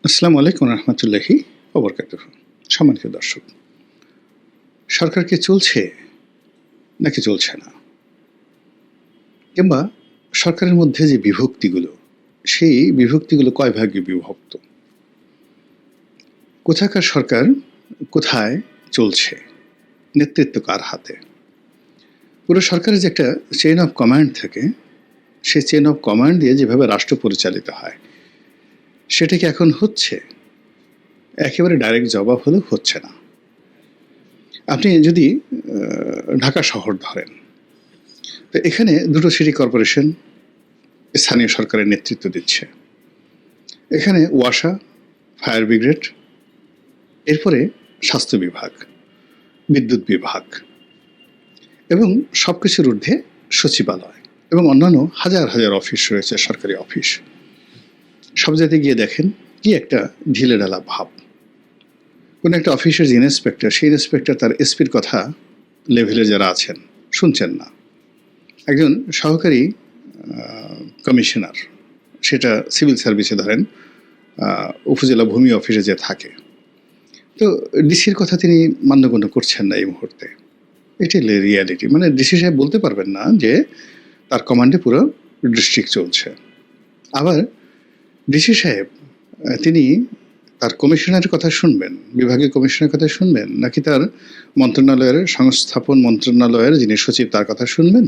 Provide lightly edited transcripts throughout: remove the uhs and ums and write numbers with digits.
আসসালামু আলাইকুম রহমতুল্লাহি ওবরকাতুহু। সম্মানিত দর্শক, সরকার কি চলছে নাকি চলছে না, কিংবা সরকারের মধ্যে যে বিভক্তিগুলো, সেই বিভক্তিগুলো কয় ভাগে বিভক্ত, কোথাকার সরকার কোথায় চলছে, নেতৃত্ব কার হাতে, পুরো সরকারের যে একটা চেইন অফ কমান্ড থাকে, সেই চেইন অফ কমান্ড দিয়ে যেভাবে রাষ্ট্র পরিচালিত হয় সেটা কি এখন হচ্ছে? একেবারে ডাইরেক্ট জবাব হলো হচ্ছে না। আপনি যদি ঢাকা শহর ধরেন, তো এখানে দুটো সিটি কর্পোরেশন স্থানীয় সরকারের নেতৃত্ব দিচ্ছে। এখানে ওয়াসা, ফায়ার ব্রিগেড, এরপরে স্বাস্থ্য বিভাগ, বিদ্যুৎ বিভাগ এবং সব কিছুর ঊর্ধ্বে সচিবালয় এবং অন্যান্য হাজার হাজার অফিস রয়েছে, সরকারি অফিস। সব জায়গায় গিয়ে দেখেন কি একটা ঢিলেঢালা ভাব। কোনো একটা অফিসের যে ইন্সপেক্টর, সেই ইন্সপেক্টর তার এসপির কথা লেভেলে যারা আছেন শুনছেন না। একজন সহকারী কমিশনার, সেটা সিভিল সার্ভিসে ধরেন উপজেলা ভূমি অফিসে যে থাকে, তো ডিসির কথা তিনি মান্যগণ্য করছেন না এই মুহূর্তে। এটাই রিয়ালিটি। মানে ডিসি সাহেব বলতে পারবেন না যে তার কমান্ডে পুরো ডিস্ট্রিক্ট চলছে। আবার ডিসি সাহেব তিনি তার কমিশনারের কথা শুনবেন, বিভাগীয় কমিশনের কথা শুনবেন, নাকি তার মন্ত্রণালয়ের সংস্থাপন মন্ত্রণালয়ের যিনি সচিব তার কথা শুনবেন,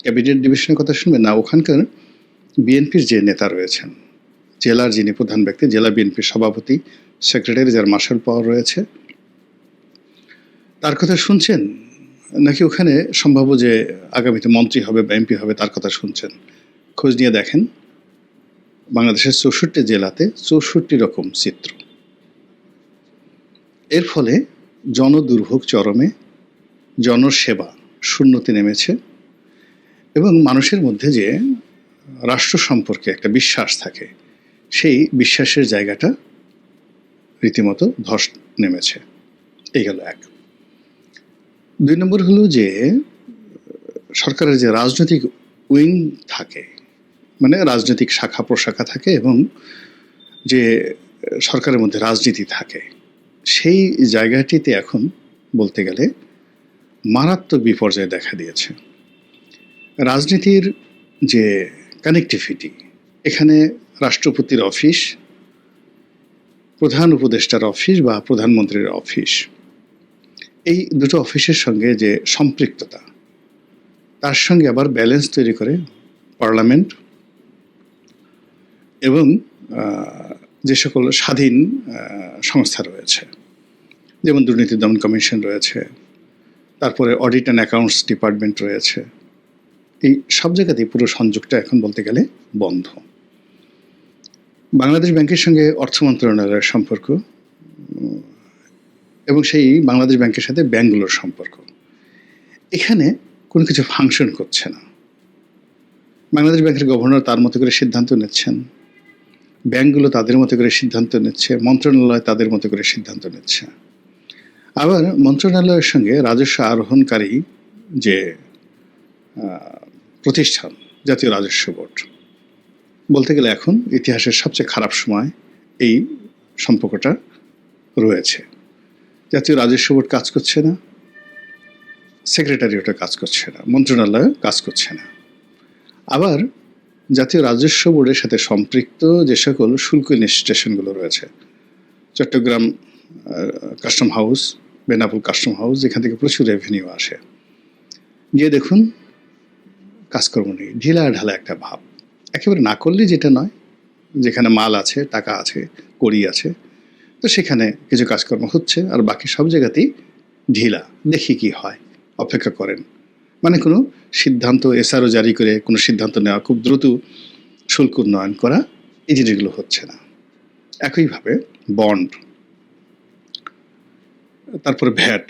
ক্যাবিনেট ডিভিশনের কথা শুনবেন, না ওখানকার বিএনপির যে নেতা রয়েছেন, জেলার যিনি প্রধান ব্যক্তি, জেলা বিএনপির সভাপতি, সেক্রেটারি যার মার্শাল পাওয়ার রয়েছে, তার কথা শুনছেন, নাকি ওখানে সম্ভাব্য যে আগামীতে মন্ত্রী হবে বা এমপি হবে তার কথা শুনছেন? খোঁজ নিয়ে দেখেন, বাংলাদেশের ৬৪ জেলাতে ৬৪ রকম চিত্র। এর ফলে জনদুর্ভোগ চরমে, জনসেবা শূন্যতে নেমেছে এবং মানুষের মধ্যে যে রাষ্ট্র সম্পর্কে একটা বিশ্বাস থাকে, সেই বিশ্বাসের জায়গাটা রীতিমতো ধস নেমেছে। এই গেল এক। ২ নম্বর হলো যে সরকারের যে রাজনৈতিক উইং থাকে, মানে রাজনৈতিক শাখা প্রশাখা থাকে এবং যে সরকারের মধ্যে রাজনীতি থাকে, সেই জায়গাটিতে এখন বলতে গেলে মারাত্মক বিপর্যয় দেখা দিয়েছে। রাজনীতির যে কানেক্টিভিটি, এখানে রাষ্ট্রপতির অফিস, প্রধান উপদেষ্টার অফিস বা প্রধানমন্ত্রীর অফিস, এই দুটো অফিসের সঙ্গে যে সম্পৃক্ততা, তার সঙ্গে আবার ব্যালেন্স তৈরি করে পার্লামেন্ট এবং যে সকল স্বাধীন সংস্থা রয়েছে, যেমন দুর্নীতি দমন কমিশন রয়েছে, তারপরে অডিট অ্যান্ড অ্যাকাউন্টস ডিপার্টমেন্ট রয়েছে। এই সব জায়গাতেই পুরো সংযোগটা এখন বলতে গেলে বন্ধ। বাংলাদেশ ব্যাংকের সঙ্গে অর্থ মন্ত্রণালয়ের সম্পর্ক এবং সেই বাংলাদেশ ব্যাংকের সাথে ব্যাংকগুলোর সম্পর্ক, এখানে কোনো কিছু ফাংশন করছে না। বাংলাদেশ ব্যাংকের গভর্নর তার মতো করে সিদ্ধান্ত নিচ্ছেন, ব্যাংকগুলো তাদের মতো করে সিদ্ধান্ত নিচ্ছে, মন্ত্রণালয় তাদের মতো করে সিদ্ধান্ত নিচ্ছে। আবার মন্ত্রণালয়ের সঙ্গে রাজস্ব আরোহণকারী যে প্রতিষ্ঠান, জাতীয় রাজস্ব বোর্ড, বলতে গেলে এখন ইতিহাসের সবচেয়ে খারাপ সময় এই সম্পর্কটা রয়েছে। জাতীয় রাজস্ব বোর্ড কাজ করছে না, সেক্রেটারিয়েটও কাজ করছে না, মন্ত্রণালয় কাজ করছে না। আবার জাতীয় রাজস্ব বোর্ডের সাথে সম্পৃক্ত যে সকল শুল্ক স্টেশনগুলো রয়েছে, Chittagong custom house, Benapole custom house, যেখান থেকে প্রচুর রেভিনিউ আসে, গিয়ে দেখুন কাজকর্ম নেই, ঢিলা ঢালা একটা ভাব। একেবারে না করলে যেটা নয়, যেখানে মাল আছে, টাকা আছে, কড়ি আছে, তো সেখানে কিছু কাজকর্ম হচ্ছে, আর বাকি সব জায়গাতেই ঢিলা। দেখি কি হয়, অপেক্ষা করেন। মানে কোনো সিদ্ধান্ত এসআরও জারি করে কোনো সিদ্ধান্ত নেওয়া, খুব দ্রুত শুল্ক উন্নয়ন করা, এই জিনিসগুলো হচ্ছে না। একইভাবে বন্ড, তারপরে ভ্যাট,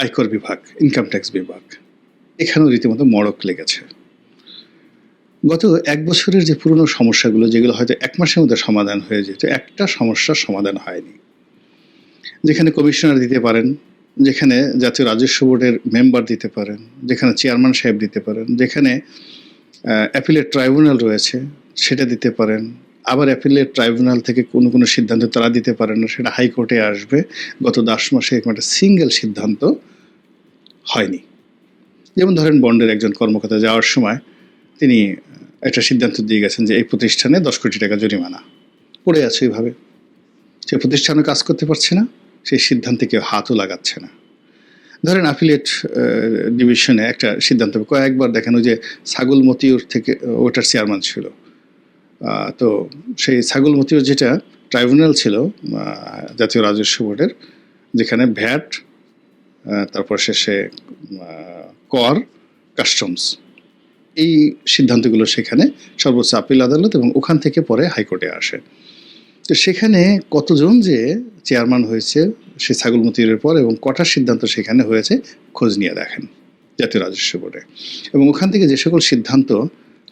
আয়কর বিভাগ, ইনকাম ট্যাক্স বিভাগ, এখানেও রীতিমতো মড়ক লেগেছে। গত ১ বছরের যে পুরনো সমস্যাগুলো, যেগুলো হয়তো ১ মাসের মধ্যে সমাধান হয়ে যেত, একটা সমস্যার সমাধান হয়নি। যেখানে কমিশনার দিতে পারেন, যেখানে জাতীয় রাজস্ব বোর্ডের মেম্বার দিতে পারেন, যেখানে চেয়ারম্যান সাহেব দিতে পারেন, যেখানে অ্যাপিলেট ট্রাইব্যুনাল রয়েছে সেটা দিতে পারেন, আবার অ্যাপিলেট ট্রাইব্যুনাল থেকে কোনো কোনো সিদ্ধান্ত তারা দিতে পারে না, সেটা হাইকোর্টে আসবে। গত 10 মাসে এরকম একটা সিঙ্গেল সিদ্ধান্ত হয়নি। যেমন ধরেন বন্ডের একজন কর্মকর্তা যাওয়ার সময় তিনি একটা সিদ্ধান্ত দিয়ে গেছেন যে এই প্রতিষ্ঠানে 10 কোটি টাকা জরিমানা পড়ে আছে। এইভাবে সে প্রতিষ্ঠানে কাজ করতে পারছে না, সেই সিদ্ধান্তে কেউ হাতও লাগাচ্ছে না। ধরেন অ্যাফিলিয়েট ডিভিশনে একটা সিদ্ধান্ত কয়েকবার দেখেন, ওই যে ছাগল মতিউর থেকে ওটার চেয়ারম্যান ছিল, তো সেই ছাগল মতিউর যেটা ট্রাইব্যুনাল ছিল জাতীয় রাজস্ব বোর্ডের, যেখানে ভ্যাট, তারপর শেষে কর, কাস্টমস, এই সিদ্ধান্তগুলো সেখানে সর্বোচ্চ আপিল আদালত এবং ওখান থেকে পরে হাইকোর্টে আসে। তো সেখানে কতজন যে চেয়ারম্যান হয়েছে সে ছাগল মতিউরের পর এবং কটার সিদ্ধান্ত সেখানে হয়েছে খোঁজ নিয়ে দেখেন জাতীয় রাজস্ব বোর্ডে। এবং ওখান থেকে যে সকল সিদ্ধান্ত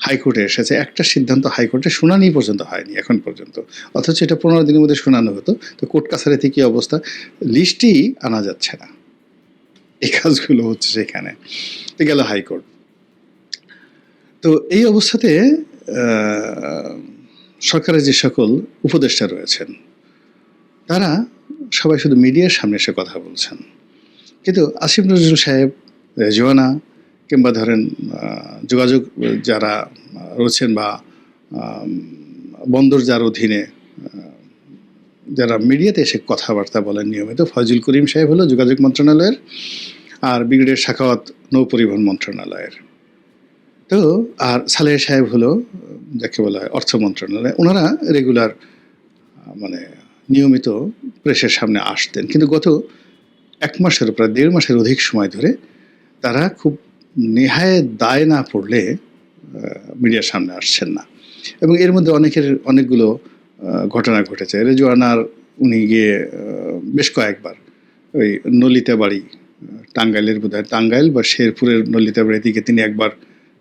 হাইকোর্টে এসেছে, একটা সিদ্ধান্ত হাইকোর্টে শুনানি পর্যন্ত হয়নি এখন পর্যন্ত, অথচ এটা 15 দিনের মধ্যে শোনানো হতো। তো কোর্ট কাছারিতে কী অবস্থা, লিস্টই আনা যাচ্ছে না। এই কাজগুলো হচ্ছে সেখানে। তো গেল হাইকোর্ট। তো এই অবস্থাতে সরকারের যে সকল উপদেষ্টা রয়েছেন তারা সবাই শুধু মিডিয়ার সামনে এসে কথা বলছেন, কিন্তু আসিফ নজরুল সাহেব, রেজওয়ানা, কিংবা ধরেন যোগাযোগ যারা রয়েছেন বা বন্দর যার অধীনে যারা মিডিয়াতে এসে কথাবার্তা বলেন নিয়মিত, ফয়জুল করিম সাহেব হলো যোগাযোগ মন্ত্রণালয়ের, আর ব্রিগেডিয়ার সাখাওয়াত নৌ পরিবহন মন্ত্রণালয়ের, তো আর সালেহ সাহেব হলো যাকে বলা হয় অর্থ মন্ত্রণালয়। ওনারা রেগুলার মানে নিয়মিত প্রেসের সামনে আসতেন, কিন্তু গত 1 মাসের, প্রায় 1.5 মাসের অধিক সময় ধরে তারা খুব নেহায়ে দায় না পড়লে মিডিয়ার সামনে আসছেন না। এবং এর মধ্যে অনেকগুলো ঘটনা ঘটেছে। রেজওয়ানার উনি গিয়ে বেশ কয়েকবার ওই নলিতা বাড়ি, টাঙ্গাইলের বোধহয় টাঙ্গাইল বা শেরপুরের নলিতা বাড়ির দিকে তিনি একবার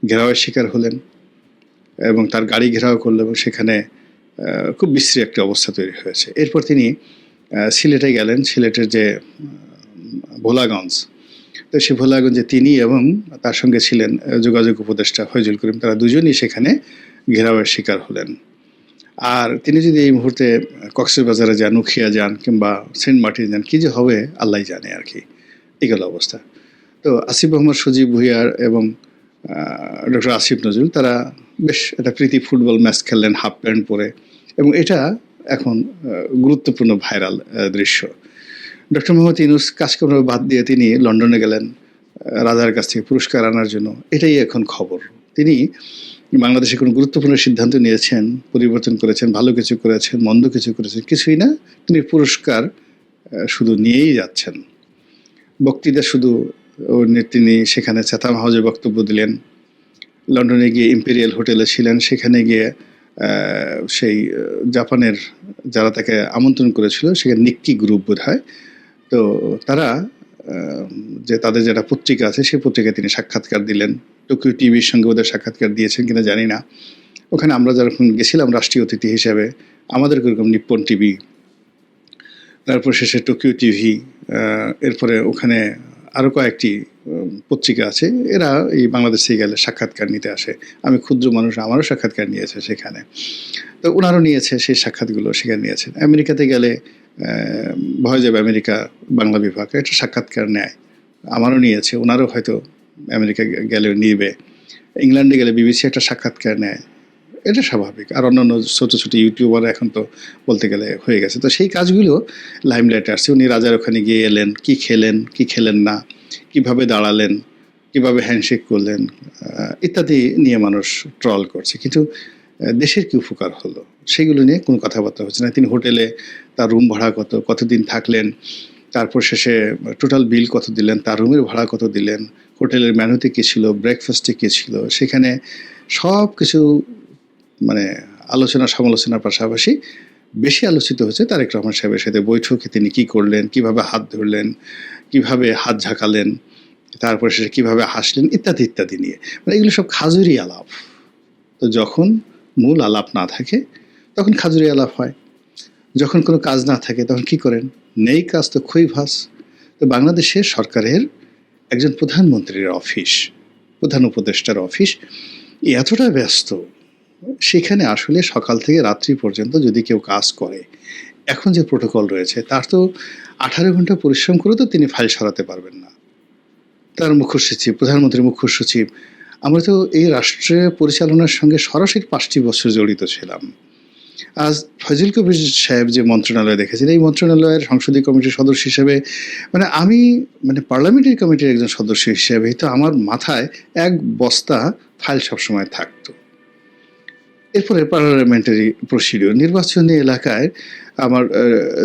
ঘেরাওয়ের শিকার হলেন এবং তার গাড়ি ঘেরাও করলো এবং সেখানে খুব বিশ্রী একটা অবস্থা তৈরি হয়েছে। এরপর তিনি সিলেটে গেলেন, সিলেটের যে ভোলাগঞ্জ, তো সেই ভোলাগঞ্জে তিনি এবং তার সঙ্গে ছিলেন যোগাযোগ উপদেষ্টা ফয়জুল করিম, তারা দুজনই সেখানে ঘেরাওয়ের শিকার হলেন। আর তিনি যদি এই মুহূর্তে কক্সবাজারে যান, উখিয়া যান কিংবা সেন্ট মার্টিন যান, কী যে হবে আল্লাহ জানে আর কি, এগুলো অবস্থা। তো আসিফ মোহাম্মদ সজীব ভুঁইয়ার এবং ডক্টর আসিফ নজরুল তারা বেশ একটা প্রীতি ফুটবল ম্যাচ খেললেন হাফ প্যান্ট পরে, এবং এটা এখন গুরুত্বপূর্ণ ভাইরাল দৃশ্য। ডক্টর মোহাম্মদ ইউনূস কাজকর্ম বাদ দিয়ে তিনি লন্ডনে গেলেন রাজার কাছ থেকে পুরস্কার আনার জন্য, এটাই এখন খবর। তিনি বাংলাদেশে কোনো গুরুত্বপূর্ণ সিদ্ধান্ত নিয়েছেন, পরিবর্তন করেছেন, ভালো কিছু করেছেন, মন্দ কিছু করেছেন, কিছুই না, তিনি পুরস্কার শুধু নিয়েই যাচ্ছেন। বক্তৃতা শুধু তিনি সেখানে চ্যাথাম হাউসে বক্তব্য দিলেন, লন্ডনে গিয়ে ইম্পেরিয়াল হোটেলে ছিলেন, সেখানে গিয়ে সেই জাপানের যারা তাকে আমন্ত্রণ করেছিল, সেখানে নিক্কি গ্রুপ বোধ হয়, তো তারা যে তাদের যেটা পত্রিকা আছে সেই পত্রিকায় তিনি সাক্ষাৎকার দিলেন। টোকিও টিভির সঙ্গে ওদের সাক্ষাৎকার দিয়েছেন কিনা জানি না। ওখানে আমরা যখন গেছিলাম রাষ্ট্রীয় অতিথি হিসেবে, আমাদের এরকম নিপ্পন টিভি, তারপর শেষে টোকিও টিভি, এরপরে ওখানে আরও কয়েকটি পত্রিকা আছে, এরা এই বাংলাদেশে গেলে সাক্ষাৎকার নিতে আসে। আমি ক্ষুদ্র মানুষ, আমারও সাক্ষাৎকার নিয়েছে সেখানে, তো ওনারও নিয়েছে, সেই সাক্ষাৎগুলো সেখানে নিয়েছেন। আমেরিকাতে গেলে ভয় যাবে আমেরিকা বাংলা বিভাগ একটা সাক্ষাৎকার নেয়, আমারও নিয়েছে, ওনারও হয়তো আমেরিকা গেলেও নিবে। ইংল্যান্ডে গেলে বিবিসি একটা সাক্ষাৎকার নেয়, এটা স্বাভাবিক। আর অন্যান্য ছোটো ছোটো ইউটিউবার এখন তো বলতে গেলে হয়ে গেছে। তো সেই কাজগুলো লাইমলাইটে আসছে। উনি রাজার ওখানে গিয়ে এলেন, কি খেলেন কি খেলেন না, কিভাবে দাঁড়ালেন, কিভাবে হ্যান্ডশেক করলেন, ইত্যাদি নিয়ে মানুষ ট্রল করছে, কিন্তু দেশের কি উপকার হলো সেগুলো নিয়ে কোনো কথাবার্তা হচ্ছে না। তিনি হোটেলে তার রুম ভাড়া কত, কতদিন থাকলেন, তারপর শেষে টোটাল বিল কত দিলেন, তার রুমের ভাড়া কত দিলেন, হোটেলের মেনুতে কী ছিল, ব্রেকফাস্টে কী ছিল, সেখানে সব কিছু মানে আলোচনা সমালোচনার পাশাপাশি বেশি আলোচিত হচ্ছে তারেক রহমান সাহেবের সাথে বৈঠকে তিনি কী করলেন, কিভাবে হাত ধরলেন, কিভাবে হাত ঝাঁকালেন, তারপর শেষে কীভাবে হাসলেন, ইত্যাদি ইত্যাদি নিয়ে। মানে এগুলো সব খাজুরি আলাপ। তো যখন মূল আলাপ না থাকে তখন খাজুরি আলাপ হয়, যখন কোনো কাজ না থাকে তখন কি করেন, নেই কাজ তো খই ভাস। তো বাংলাদেশের সরকারের একজন প্রধানমন্ত্রীর অফিস, প্রধান উপদেষ্টার অফিস এতটা ব্যস্ত সেখানে আসলে সকাল থেকে রাত্রি পর্যন্ত যদি কেউ কাজ করে, এখন যে প্রোটোকল রয়েছে তার তো 18 ঘন্টা পরিশ্রম করে তো তিনি ফাইল সরাতে পারবেন না। তার মুখ্য সচিব, প্রধানমন্ত্রীর মুখ্য সচিব, আমরা তো এই রাষ্ট্রে পরিচালনার সঙ্গে সরাসরি 5টি বছর জড়িত ছিলাম। আজ ফয়জুল কবির সাহেব যে মন্ত্রণালয় দেখেছেন, এই মন্ত্রণালয়ের সংসদীয় কমিটির সদস্য হিসেবে আমি পার্লামেন্টারি কমিটির একজন সদস্য হিসেবে তো আমার মাথায় এক বস্তা ফাইল সবসময় থাকতো। এরপরে পার্লামেন্টারি প্রসিডিউর, নির্বাচনী এলাকায় আমার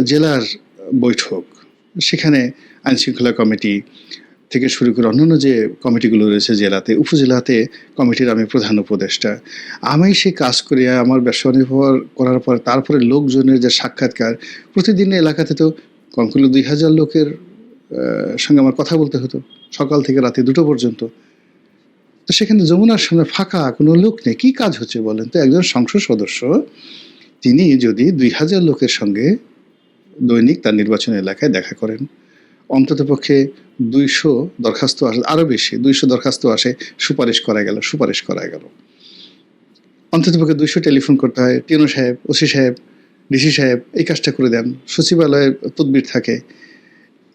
জেলার বৈঠক, সেখানে আইনশৃঙ্খলা কমিটি থেকে শুরু করে অন্যান্য যে কমিটিগুলো রয়েছে জেলাতে, উপজেলাতে কমিটির আমি প্রধান উপদেষ্টা। আমি সে কাজ করি, আমার ব্যবসা নির্ভর করার পর তারপরে লোকজনের যে সাক্ষাৎকার, প্রতিদিন এলাকাতে তো কম করলে 2000 লোকের সঙ্গে আমার কথা বলতে হতো, সকাল থেকে রাতে 2টো পর্যন্ত। তো সেখানে যমুনার সামনে ফাঁকা, কোনো লোক নেই, কী কাজ হচ্ছে বলেন তো? একজন সংসদ সদস্য তিনি যদি 2000 লোকের সঙ্গে দৈনিক তার নির্বাচনী এলাকায় দেখা করেন, অন্ততপক্ষে 200 দরখাস্ত আসে, আরও বেশি 200 দরখাস্ত আসে, সুপারিশ করা গেল। অন্ততপক্ষে 200 টেলিফোন করতে হয়, টিএনও সাহেব, ওসি সাহেব, ডিসি সাহেব এই কাজটা করে দেন, সচিবালয়ে তদবির থাকে।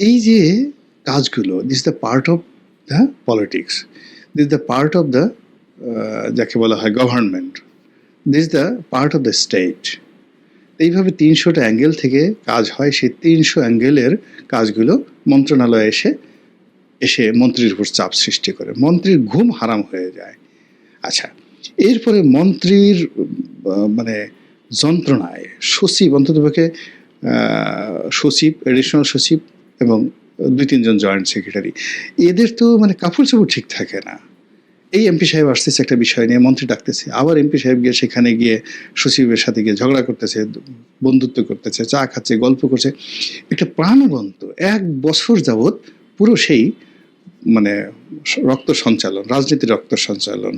এই যে কাজগুলো, this the part of the politics, this the part of the যাকে বলা হয় government, this the part of the state. এইভাবে 300টা অ্যাঙ্গেল থেকে কাজ হয়। সেই 300 অ্যাঙ্গেলের কাজগুলো মন্ত্রণালয়ে এসে মন্ত্রীর উপর চাপ সৃষ্টি করে, মন্ত্রীর ঘুম হারাম হয়ে যায়। আচ্ছা, এরপরে মন্ত্রীর যন্ত্রণায় সচিব, অন্ততপক্ষে সচিব, এডিশনাল সচিব এবং 2-3 জন জয়েন্ট সেক্রেটারি, এদের তো কাপড় চোপড় ঠিক থাকে না। এই এমপি সাহেব আসতেছে একটা বিষয় নিয়ে, মন্ত্রী ডাকতেছে, আবার এমপি সাহেব গিয়ে সেখানে গিয়ে সচিবের সাথে গিয়ে ঝগড়া করতেছে, বন্ধুত্ব করতেছে, চা খাচ্ছে, গল্প করছে। একটা প্রাণবন্ত 1 বছর যাবৎ পুরো সেই রক্ত সঞ্চালন, রাজনীতির রক্ত সঞ্চালন,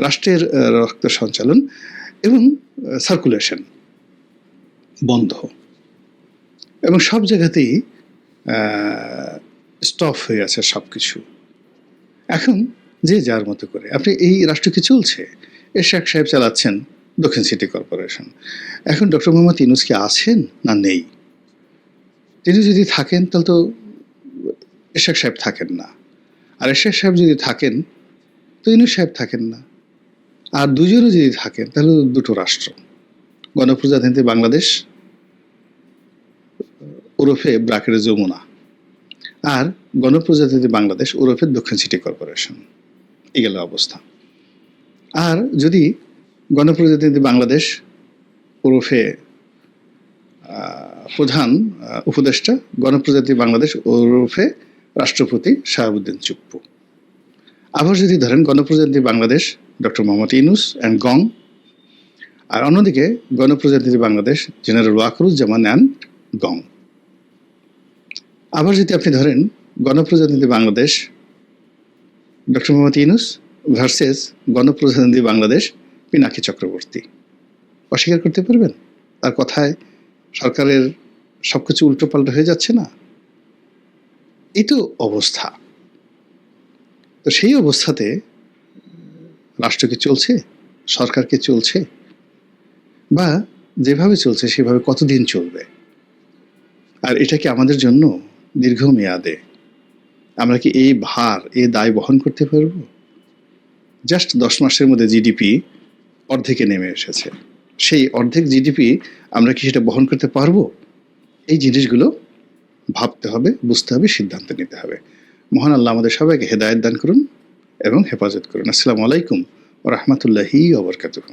রাষ্ট্রের রক্ত সঞ্চালন এবং সার্কুলেশন বন্ধ, এবং সব জায়গাতেই স্টপ হয়ে আছে সব কিছু। এখন যে যার মতো করে আপনি এই রাষ্ট্রকে চলছে। এরশাদ সাহেব চালাচ্ছেন দক্ষিণ সিটি কর্পোরেশন। এখন ডক্টর মোহাম্মদ ইউনূস কি আছেন না নেই? তিনি যদি থাকেন তাহলে তো এরশাদ সাহেব থাকেন না, আর এরশাদ সাহেব যদি থাকেন তো ইউনূস সাহেব থাকেন না, আর দুজনে যদি থাকেন তাহলে 2টো রাষ্ট্র, গণপ্রজাতন্ত্রী বাংলাদেশ ওরফে ব্রাকেটে যমুনা, আর গণপ্রজাতন্ত্রী বাংলাদেশ ওরফে দক্ষিণ সিটি কর্পোরেশন। এই গেল অবস্থা। আর যদি গণপ্রজাতন্ত্রী বাংলাদেশ ওরফে প্রধান উপদেষ্টা, গণপ্রজাতন্ত্রী বাংলাদেশ ওরফে রাষ্ট্রপতি শাহাবুদ্দিন চুপ্পু। আবার যদি ধরেন গণপ্রজাতন্ত্রী বাংলাদেশ ডক্টর মোহাম্মদ ইউনূস অ্যান্ড গং, আর অন্যদিকে গণপ্রজাতন্ত্রী বাংলাদেশ জেনারেল ওয়াকরুজ্জামান অ্যান্ড গং। আবার যদি আপনি ধরেন গণপ্রজাতন্ত্রী বাংলাদেশ ডক্টর মোহাম্মদ ইউনূস ভার্সেস গণপ্রজাতন্ত্রী বাংলাদেশ পিনাকি চক্রবর্তী, অস্বীকার করতে পারবেন? তার কথায় সরকারের সবকিছু উল্টোপাল্টা হয়ে যাচ্ছে না? এই তো অবস্থা। তো সেই অবস্থাতে রাষ্ট্রকে চলছে, সরকারকে চলছে, বা যেভাবে চলছে সেভাবে কতদিন চলবে? আর এটা কি আমাদের জন্য দীর্ঘমেয়াদে আমরা কি এই ভার, এই দায় বহন করতে পারবো? জাস্ট 10 মাসের মধ্যে জিডিপি অর্ধেকে নেমে এসেছে। সেই অর্ধেক জিডিপি আমরা কি সেটা বহন করতে পারবো? এই জিনিসগুলো ভাবতে হবে, বুঝতে হবে, সিদ্ধান্ত নিতে হবে। মহান আল্লাহ আমাদের সবাইকে হেদায়েত দান করুন এবং হেফাজত করুন। আসসালামু আলাইকুম ওয়া রাহমাতুল্লাহি ওয়া বারাকাতুহু।